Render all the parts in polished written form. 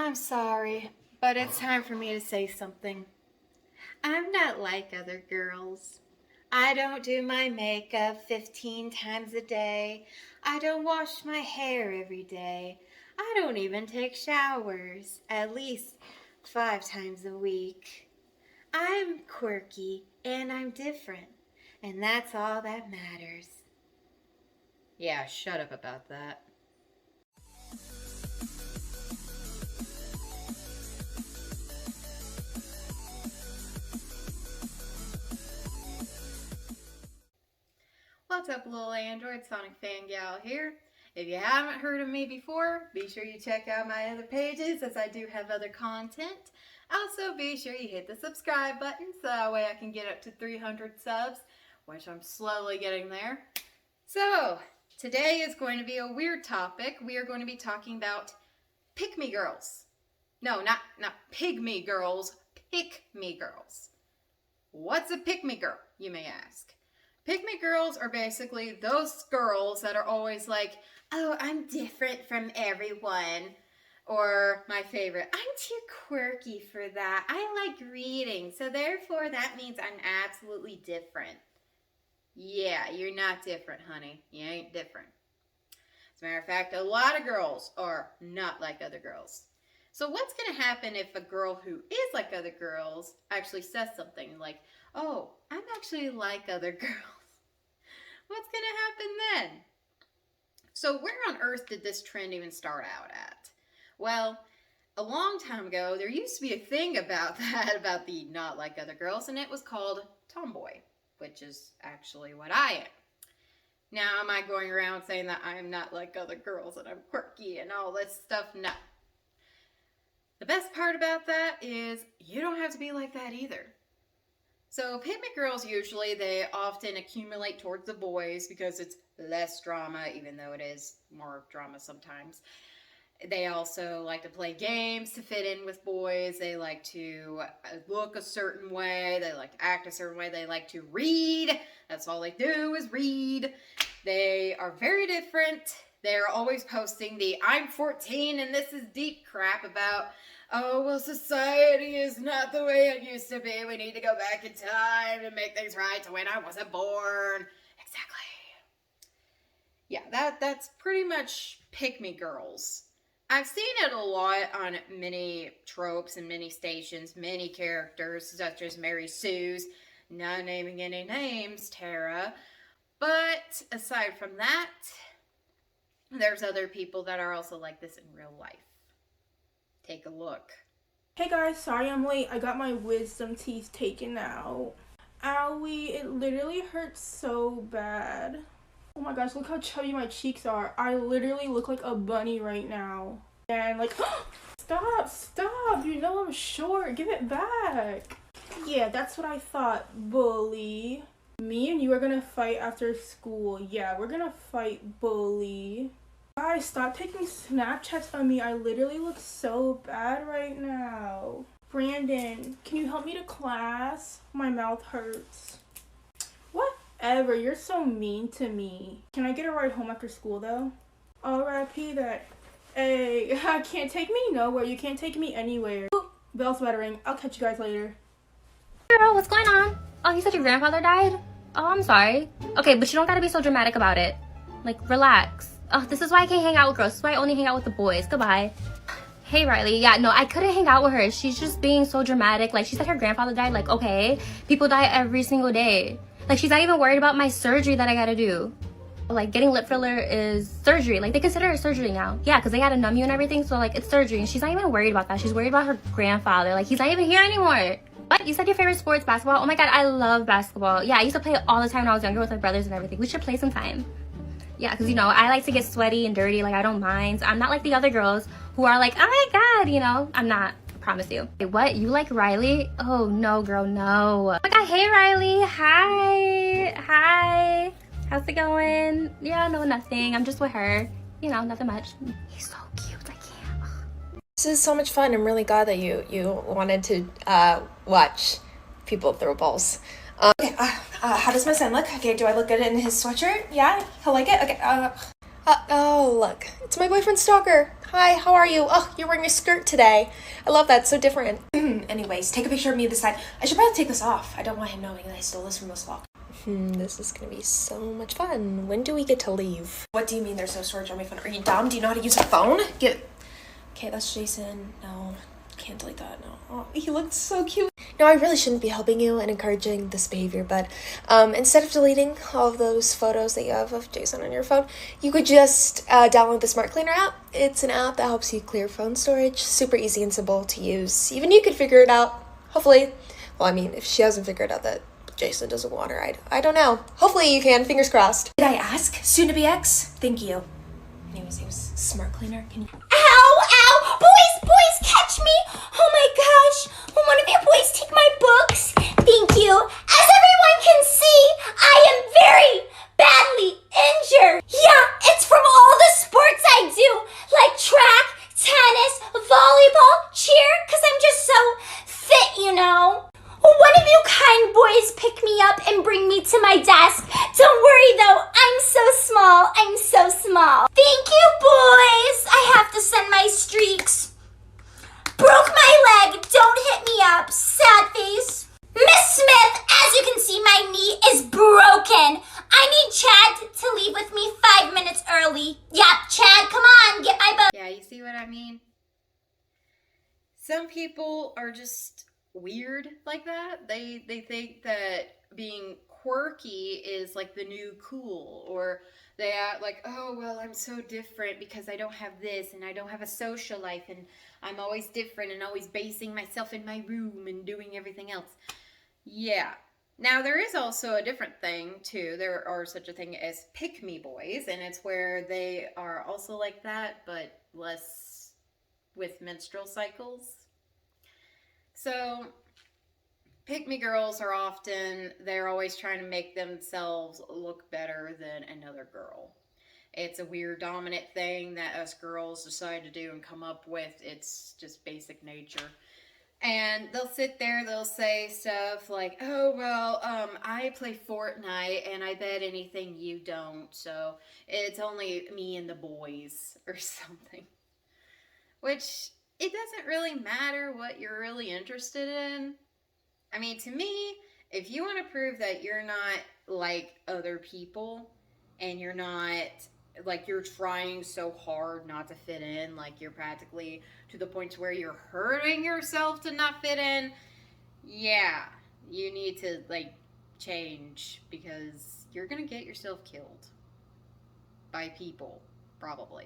I'm sorry, but it's time for me to say something. I'm not like other girls. I don't do my makeup 15 times a day. I don't wash my hair every day. I don't even take showers at least 5 times a week. I'm quirky and I'm different, and that's all that matters. Yeah, shut up about that. What's up, little android? SonicFanGal here. If you haven't heard of me before, be sure you check out my other pages as I do have other content. Also, be sure you hit the subscribe button so that way I can get up to 300 subs, which I'm slowly getting there. So, today is going to be a weird topic. We are going to be talking about Pikmi girls. No, not pygmy girls, Pikmi girls. What's a Pikmi girl, you may ask? Pikmi girls are basically those girls that are always like, oh, I'm different from everyone. Or my favorite, I'm too quirky for that. I like reading, so therefore that means I'm absolutely different. Yeah, you're not different, honey. You ain't different. As a matter of fact, a lot of girls are not like other girls. So what's going to happen if a girl who is like other girls actually says something like, oh, I'm actually like other girls? What's going to happen then? So where on earth did this trend even start out at? Well, a long time ago, there used to be a thing about that, about the not like other girls, and it was called tomboy, which is actually what I am. Now, am I going around saying that I'm not like other girls and I'm quirky and all this stuff? No. The best part about that is you don't have to be like that either. So Pikmi girls usually, they often accumulate towards the boys because it's less drama, even though it is more drama sometimes. They also like to play games to fit in with boys. They like to look a certain way. They like to act a certain way. They like to read. That's all they do is read. They are very different. They're always posting the I'm 14 and this is deep crap about, oh, well, society is not the way it used to be. We need to go back in time and make things right to when I wasn't born. Exactly. Yeah, that's pretty much Pikmi girls. I've seen it a lot on many tropes and many stations, many characters, such as Mary Sue's, not naming any names, Tara. But aside from that, there's other people that are also like this in real life. Take a look. Hey guys, sorry I'm late. I got my wisdom teeth taken out. Owie, it literally hurts so bad. Oh my gosh, look how chubby my cheeks are. I literally look like a bunny right now. And like, stop, you know I'm short. Give it back. Yeah, that's what I thought, bully. Me and you are gonna fight after school. Yeah, we're gonna fight, bully. Guys, stop taking Snapchats of me. I literally look so bad right now. Brandon, can you help me to class? My mouth hurts. Whatever, you're so mean to me. Can I get a ride home after school though? R.I.P. that. Hey, can't take me nowhere. You can't take me anywhere. Ooh, bell's about to ring. I'll catch you guys later. Girl, what's going on? Oh, you said your grandfather died? Oh, I'm sorry. Okay, but you don't gotta be so dramatic about it. Like, relax. Oh, this is why I can't hang out with girls. This is why I only hang out with the boys. Goodbye. Hey, Riley. Yeah, no, I couldn't hang out with her. She's just being so dramatic. Like, she said her grandfather died. Like, okay, people die every single day. Like, she's not even worried about my surgery that I gotta do. Like, getting lip filler is surgery. Like, they consider it surgery now. Yeah, because they gotta numb you and everything. So, like, it's surgery. And she's not even worried about that. She's worried about her grandfather. Like, he's not even here anymore. What? You said your favorite sport's basketball? Oh my god, I love basketball. Yeah, I used to play it all the time when I was younger with my brothers and everything. We should play sometime. Yeah, because, you know, I like to get sweaty and dirty. Like, I don't mind. I'm not like the other girls who are like, oh my god, you know. I'm not. I promise you. Wait, what? You like Riley? Oh, no, girl, no. Oh my god, hey, Riley. Hi. How's it going? Yeah, no, nothing. I'm just with her. You know, nothing much. He's so cute. I can't. This is so much fun. I'm really glad that you wanted to watch people throw balls. Okay, how does my son look? Okay, do I look good in his sweatshirt? Yeah, he'll like it? Okay, Oh, look. It's my boyfriend Stalker. Hi, how are you? Oh, you're wearing a skirt today. I love that. So different. Anyways, take a picture of me this side. I should probably take this off. I don't want him knowing that I stole this from this vlog. This is gonna be so much fun. When do we get to leave? What do you mean there's no storage on my phone? Are you dumb? Do you know how to use a phone? Okay, that's Jason. No, can't delete that. No. Oh, he looked so cute. No, I really shouldn't be helping you and encouraging this behavior, but instead of deleting all of those photos that you have of Jason on your phone, you could just download the Smart Cleaner app. It's an app that helps you clear phone storage. Super easy and simple to use. Even you could figure it out, hopefully. Well, I mean, if she hasn't figured out that Jason doesn't want her, I don't know. Hopefully you can, fingers crossed. Did I ask? Soon to be ex? Thank you. Anyways, it was Smart Cleaner. Can you... Ow! Boys, catch me! Oh my gosh! Will one of you boys take my books? Thank you. As everyone can see, I am very badly injured. Yeah, it's from all the sports I do, like track, tennis, volleyball, cheer, because I'm just so fit, you know. Will one of you kind boys pick me up and bring me to my desk? Don't worry though, I'm so small. Thank you, boys. I have to send my streaks. Broke my leg, don't hit me up, sad face. Miss Smith, as you can see, my knee is broken. I need Chad to leave with me 5 minutes early. Yep, Chad, come on, get my book. Yeah, you see what I mean? Some people are just weird like that. They think that being quirky is like the new cool, or they act like, oh well, I'm so different because I don't have this and I don't have a social life and I'm always different and always basing myself in my room and doing everything else. Yeah. Now there is also a different thing too. There are such a thing as Pikmi boys, and it's where they are also like that but less with menstrual cycles. So Pikmi girls are they're always trying to make themselves look better than another girl. It's a weird dominant thing that us girls decide to do and come up with. It's just basic nature. And they'll sit there, they'll say stuff like, oh, well, I play Fortnite and I bet anything you don't, so it's only me and the boys or something. Which, it doesn't really matter what you're really interested in. I mean, to me, if you want to prove that you're not like other people and you're not, like, you're trying so hard not to fit in, like you're practically to the point where you're hurting yourself to not fit in, yeah, you need to, like, change, because you're going to get yourself killed by people, probably.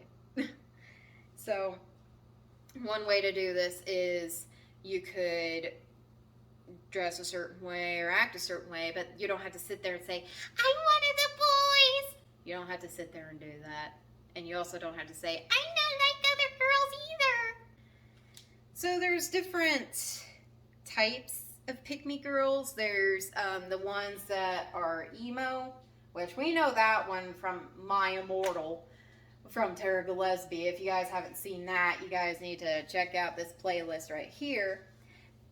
So, one way to do this is you could dress a certain way or act a certain way, but you don't have to sit there and say, I'm one of the boys. You don't have to sit there and do that. And you also don't have to say, I'm not like other girls either. So there's different types of Pikmi girls. There's the ones that are emo, which we know that one from My Immortal, from Terra Gillespie. If you guys haven't seen that, you guys need to check out this playlist right here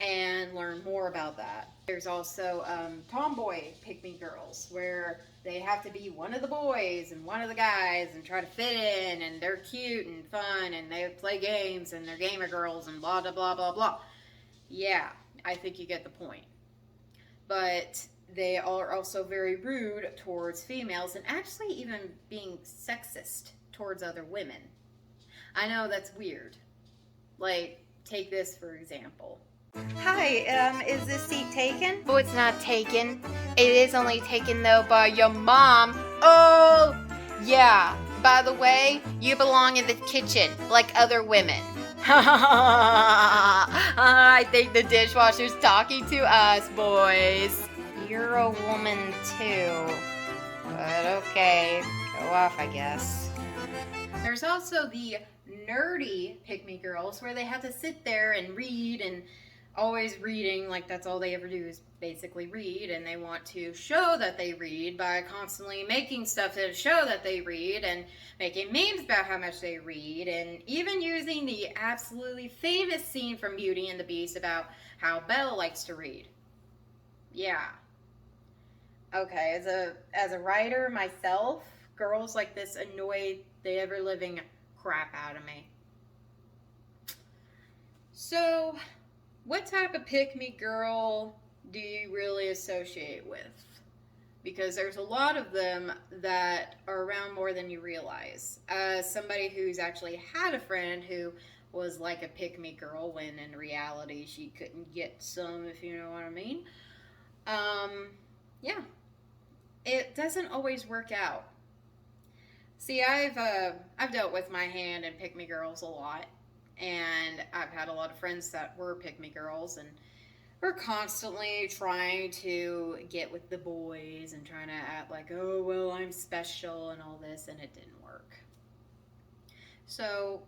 and learn more about that. There's also tomboy Pikmi girls, where they have to be one of the boys and one of the guys and try to fit in, and they're cute and fun and they play games and they're gamer girls and blah, blah, blah, blah, blah. Yeah, I think you get the point. But they are also very rude towards females and actually even being sexist towards other women. I know that's weird. Like, take this for example. Hi, is this seat taken? Oh, it's not taken. It is only taken, though, by your mom. Oh, yeah. By the way, you belong in the kitchen, like other women. I think the dishwasher's talking to us, boys. You're a woman, too. But okay, go off, I guess. There's also the nerdy Pikmi girls, where they have to sit there and read and always reading, like that's all they ever do is basically read, and they want to show that they read by constantly making stuff to show that they read and making memes about how much they read, and even using the absolutely famous scene from Beauty and the Beast about how Belle likes to read. Yeah. Okay, as a writer myself, girls like this annoy the ever-living crap out of me. So, what type of pick-me girl do you really associate with? Because there's a lot of them that are around more than you realize. As somebody who's actually had a friend who was like a pick-me girl when in reality she couldn't get some, if you know what I mean. Yeah. It doesn't always work out. See, I've dealt with my hand in pick-me girls a lot. And I've had a lot of friends that were pick-me girls, and we're constantly trying to get with the boys and trying to act like, oh, well, I'm special and all this, and it didn't work. So,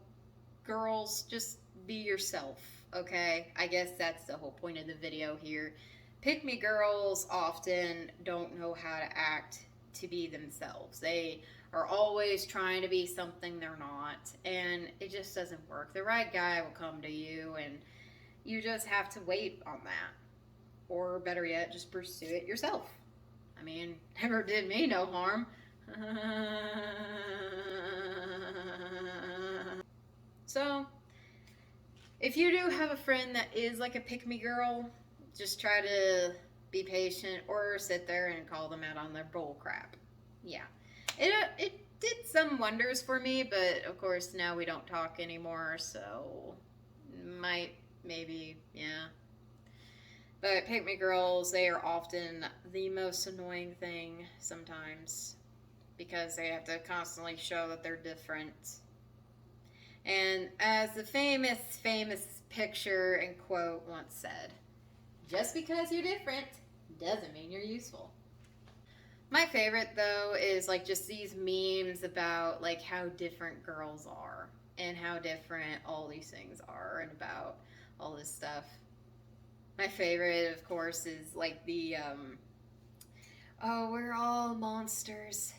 girls, just be yourself, okay? I guess that's the whole point of the video here. Pick-me girls often don't know how to act to be themselves. They are always trying to be something they're not, and it just doesn't work. The right guy will come to you, and you just have to wait on that. Or better yet, just pursue it yourself. I mean, never did me no harm. So, if you do have a friend that is like a pick-me girl, just try to be patient or sit there and call them out on their bull crap. Yeah. It did some wonders for me, but of course now we don't talk anymore, so maybe, yeah. But pick-me girls, they are often the most annoying thing sometimes because they have to constantly show that they're different. And as the famous picture and quote once said, just because you're different doesn't mean you're useful. My favorite, though, is like just these memes about like how different girls are and how different all these things are and about all this stuff. My favorite, of course, is like the, oh, we're all monsters.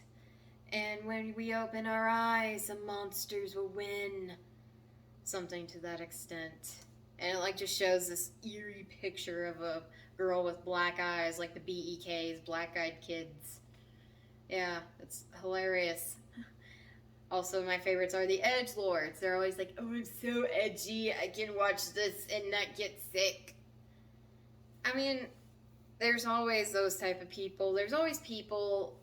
And when we open our eyes, the monsters will win. Something to that extent. And it like just shows this eerie picture of a girl with black eyes, like the BEKs, black-eyed kids. Yeah, it's hilarious. Also, my favorites are the edgelords. They're always like, oh, I'm so edgy, I can watch this and not get sick. I mean, there's always those type of people. There's always people,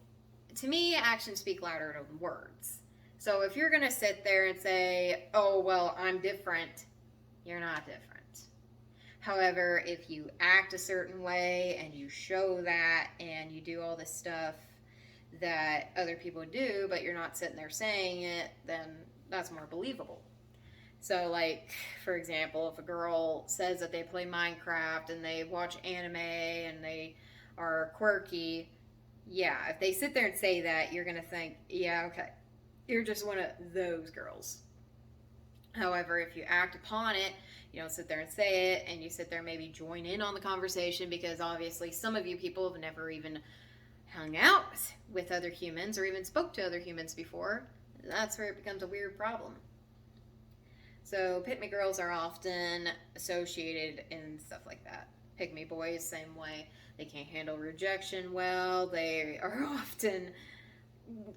to me, actions speak louder than words. So if you're going to sit there and say, oh, well, I'm different, you're not different. However, if you act a certain way and you show that and you do all this stuff that other people do, but you're not sitting there saying it, then that's more believable. So, like, for example, if a girl says that they play Minecraft and they watch anime and they are quirky, yeah, if they sit there and say that, you're going to think, yeah, okay, you're just one of those girls. However, if you act upon it, you don't sit there and say it, and you sit there and maybe join in on the conversation, because obviously some of you people have never even hung out with other humans or even spoke to other humans before. That's where it becomes a weird problem. So pick-me girls are often associated in stuff like that. Pick-me boys, same way. They can't handle rejection well. They are often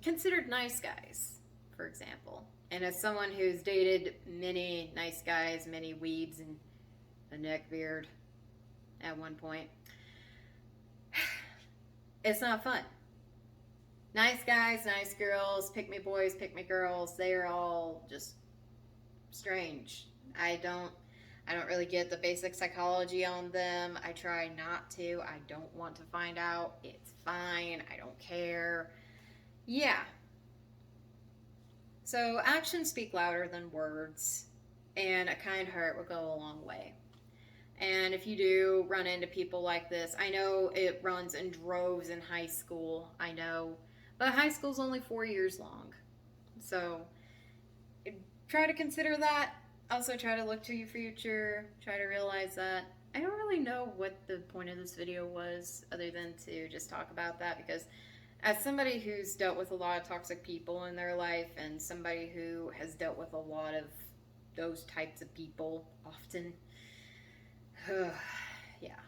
considered nice guys, for example. And as someone who's dated many nice guys, many weebs, and a neck beard at one point, it's not fun. Nice guys, nice girls, pick-me boys, pick-me girls, they are all just strange. I don't really get the basic psychology on them. I try not to. I don't want to find out. It's fine. I don't care. Yeah. So actions speak louder than words, and a kind heart will go a long way. And if you do run into people like this, I know it runs in droves in high school, I know, but high school's only 4 years long. So try to consider that. Also try to look to your future, try to realize that. I don't really know what the point of this video was other than to just talk about that, because as somebody who's dealt with a lot of toxic people in their life and somebody who has dealt with a lot of those types of people often, yeah.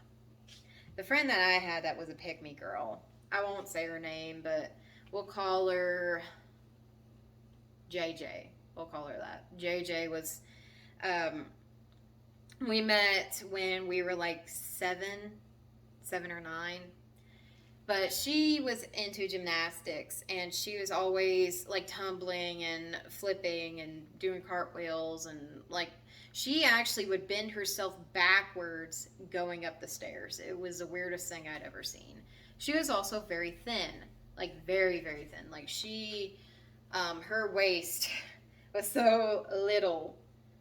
The friend that I had that was a pick-me girl, I won't say her name, but we'll call her JJ. We'll call her that. JJ was, we met when we were like 7 or 9. But she was into gymnastics, and she was always like tumbling and flipping and doing cartwheels, and like she actually would bend herself backwards going up the stairs. It was the weirdest thing I'd ever seen. She was also very thin, like very, very thin. Like she, her waist was so little.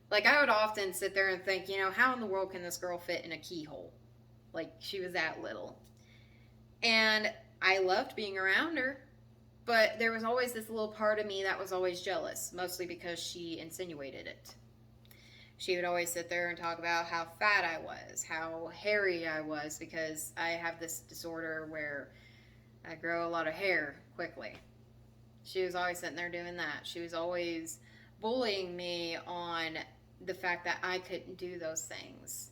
Like I would often sit there and think, you know, how in the world can this girl fit in a keyhole? Like she was that little. And I loved being around her, but there was always this little part of me that was always jealous, mostly because she insinuated it. She would always sit there and talk about how fat I was, how hairy I was, because I have this disorder where I grow a lot of hair quickly. She was always sitting there doing that. She was always bullying me on the fact that I couldn't do those things.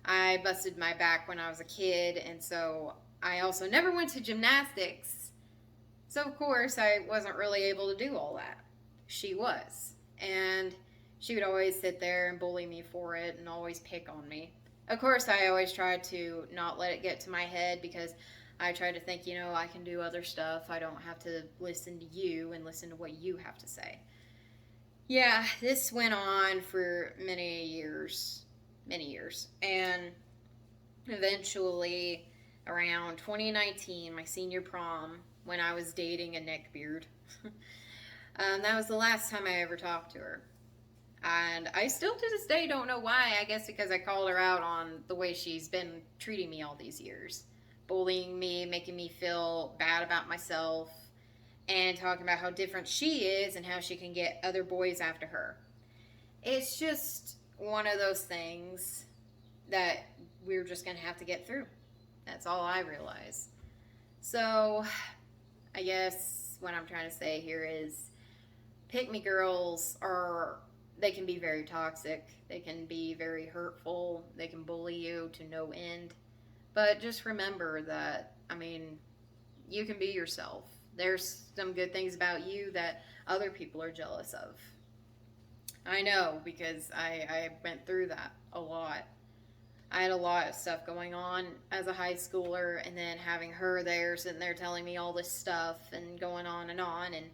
I busted my back when I was a kid, and so I also never went to gymnastics, so of course I wasn't really able to do all that. She was, and she would always sit there and bully me for it and always pick on me. Of course, I always tried to not let it get to my head, because I tried to think, you know, I can do other stuff. I don't have to listen to you and listen to what you have to say. Yeah, this went on for many years, and eventually around 2019, my senior prom, when I was dating a neckbeard. That was the last time I ever talked to her. And I still to this day don't know why. I guess because I called her out on the way she's been treating me all these years. Bullying me, making me feel bad about myself, and talking about how different she is and how she can get other boys after her. It's just one of those things that we're just going to have to get through. That's all I realize. So, I guess what I'm trying to say here is Pikmi girls they can be very toxic. They can be very hurtful. They can bully you to no end. But just remember that, I mean, you can be yourself. There's some good things about you that other people are jealous of. I know, because I went through that a lot. I had a lot of stuff going on as a high schooler, and then having her there, sitting there telling me all this stuff and going on, and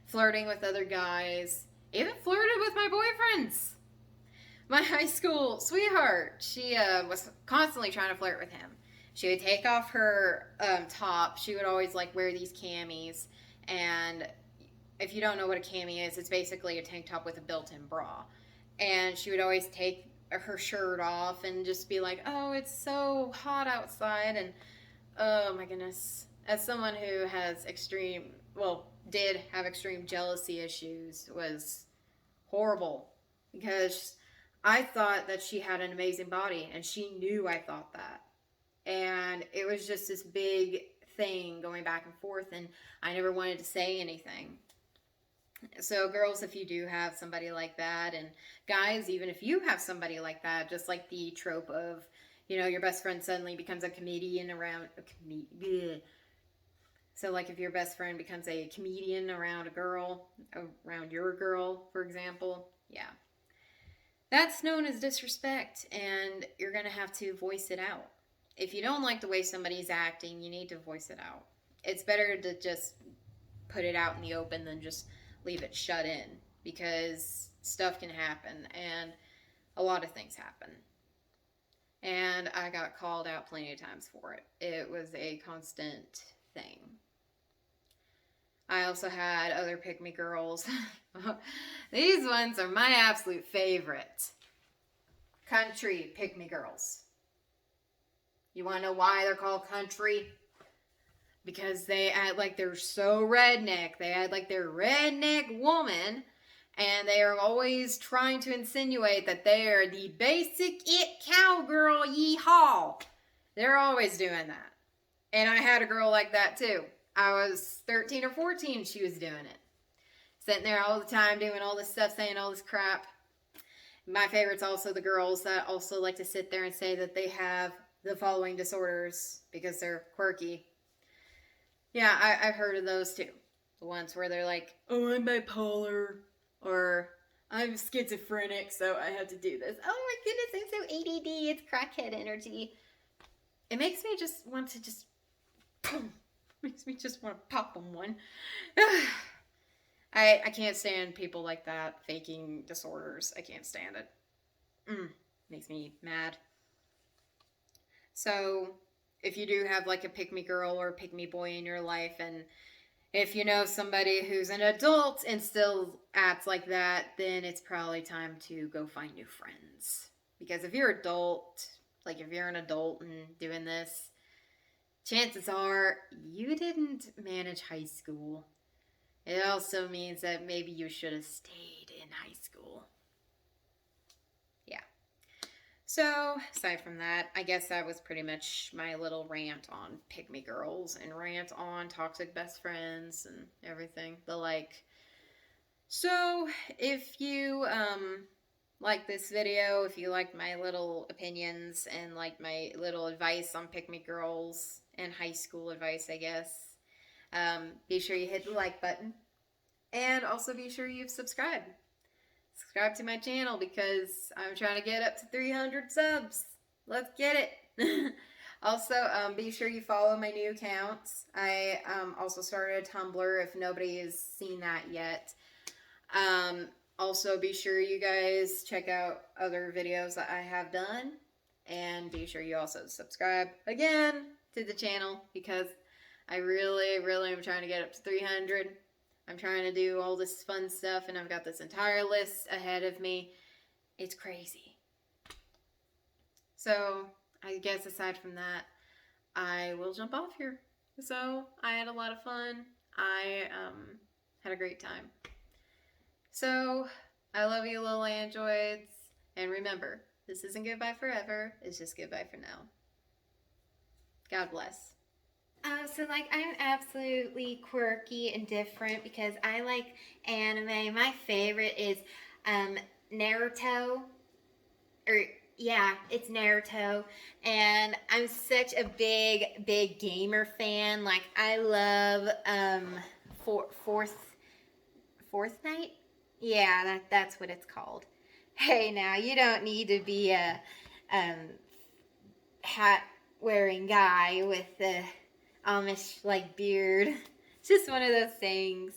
flirting with other guys. Even flirted with my boyfriends. My high school sweetheart, she was constantly trying to flirt with him. She would take off her top. She would always like wear these camis, and if you don't know what a cami is, it's basically a tank top with a built-in bra. And she would always take her shirt off and just be like, oh, it's so hot outside. And oh my goodness, as someone who has did have extreme jealousy issues, was horrible, because I thought that she had an amazing body, and she knew I thought that. And it was just this big thing going back and forth, and I never wanted to say anything. So girls, if you do have somebody like that, and guys, even if you have somebody like that, just like the trope of, you know, your best friend suddenly becomes a comedian around so like if your best friend becomes a comedian around your girl, for example, yeah, that's known as disrespect, and you're gonna have to voice it out. If you don't like the way somebody's acting, you need to voice it out. It's better to just put it out in the open than just leave it shut in, because stuff can happen, and a lot of things happen. And I got called out plenty of times for it. It was a constant thing. I also had other Pikmi girls. These ones are my absolute favorite. Country Pikmi girls. You want to know why they're called country? Because they act like they're so redneck. They act like they're redneck woman. And they are always trying to insinuate that they are the basic it cowgirl yeehaw. They're always doing that. And I had a girl like that too. I was 13 or 14, she was doing it. Sitting there all the time doing all this stuff, saying all this crap. My favorite's also the girls that also like to sit there and say that they have the following disorders because they're quirky. Yeah, I've heard of those too. The ones where they're like, oh, I'm bipolar, or I'm schizophrenic, so I have to do this. Oh my goodness, I'm so ADD. It's crackhead energy. It makes me just want to just... makes me just want to pop them one. I can't stand people like that faking disorders. I can't stand it. Makes me mad. So, if you do have like a pick-me girl or a pick-me boy in your life, and if you know somebody who's an adult and still acts like that, then it's probably time to go find new friends. Because if you're adult, like if you're an adult and doing this, chances are you didn't manage high school. It also means that maybe you should have stayed in high school. Yeah. So, aside from that, I guess that was pretty much my little rant on pick-me girls and rant on toxic best friends and everything. The like. So, if you like this video, if you like my little opinions and like my little advice on pick-me girls and high school advice, I guess, be sure you hit the like button, and also be sure you've subscribed. Subscribe to my channel because I'm trying to get up to 300 subs. Let's get it. Also, be sure you follow my new accounts. I also started a Tumblr if nobody has seen that yet. Also, be sure you guys check out other videos that I have done, and be sure you also subscribe again to the channel because I really am trying to get up to 300. I'm trying to do all this fun stuff, and I've got this entire list ahead of me. It's crazy. So, I guess aside from that, I will jump off here. So, I had a lot of fun. I had a great time. So, I love you little androids. And remember, this isn't goodbye forever. It's just goodbye for now. God bless. So, like, I'm absolutely quirky and different because I like anime. My favorite is Naruto. Yeah, it's Naruto. And I'm such a big gamer fan. Like, I love Fourth Night? Yeah, that's what it's called. Hey, now, you don't need to be a hat-wearing guy with a Amish like beard. It's just one of those things.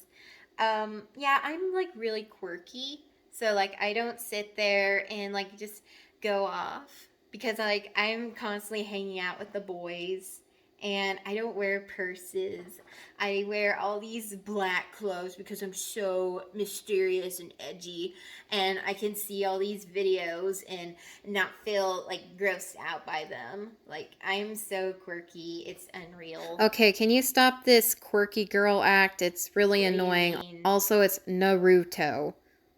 Yeah, I'm like really quirky, so like I don't sit there and like just go off because like I'm constantly hanging out with the boys, and I don't wear purses. I wear all these black clothes because I'm so mysterious and edgy, and I can see all these videos and not feel like grossed out by them. Like, I'm so quirky, it's unreal. Okay, can you stop this quirky girl act? It's really annoying. Also, it's Naruto.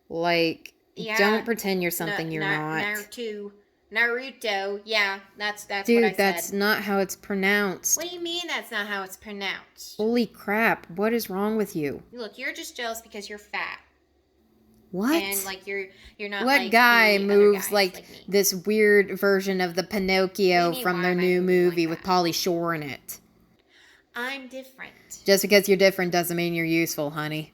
Like, yeah, don't pretend you're something you're not. Naruto, yeah, that's what I said. Dude, that's not how it's pronounced. What do you mean that's not how it's pronounced? Holy crap, what is wrong with you? Look, you're just jealous because you're fat. What? And like you're not what like guy moves like this weird version of the Pinocchio from their new movie with Pauly Shore in it? I'm different. Just because you're different doesn't mean you're useful, honey.